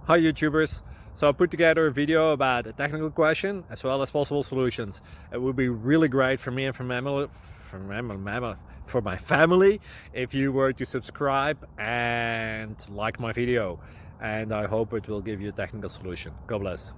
Hi YouTubers! So I put together a video about a technical question as well as possible solutions. It would be really great for me and for my family if you were to subscribe and like my video, and I hope it will give you a technical solution. God bless.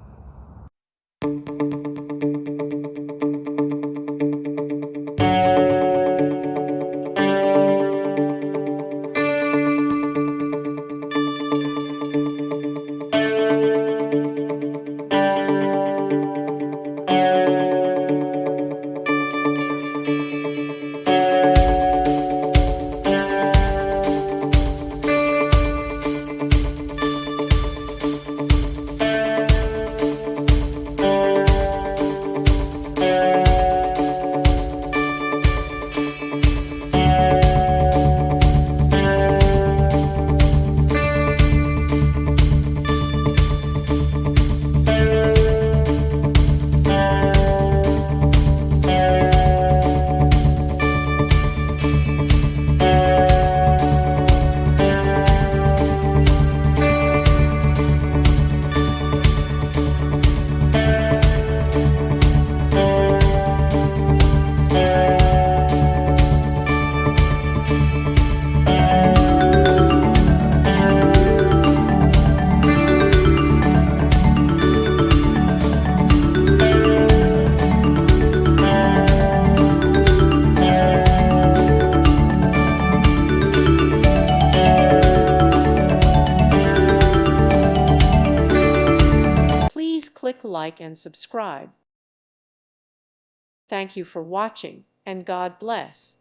Please click like and subscribe. Thank you for watching, and God bless.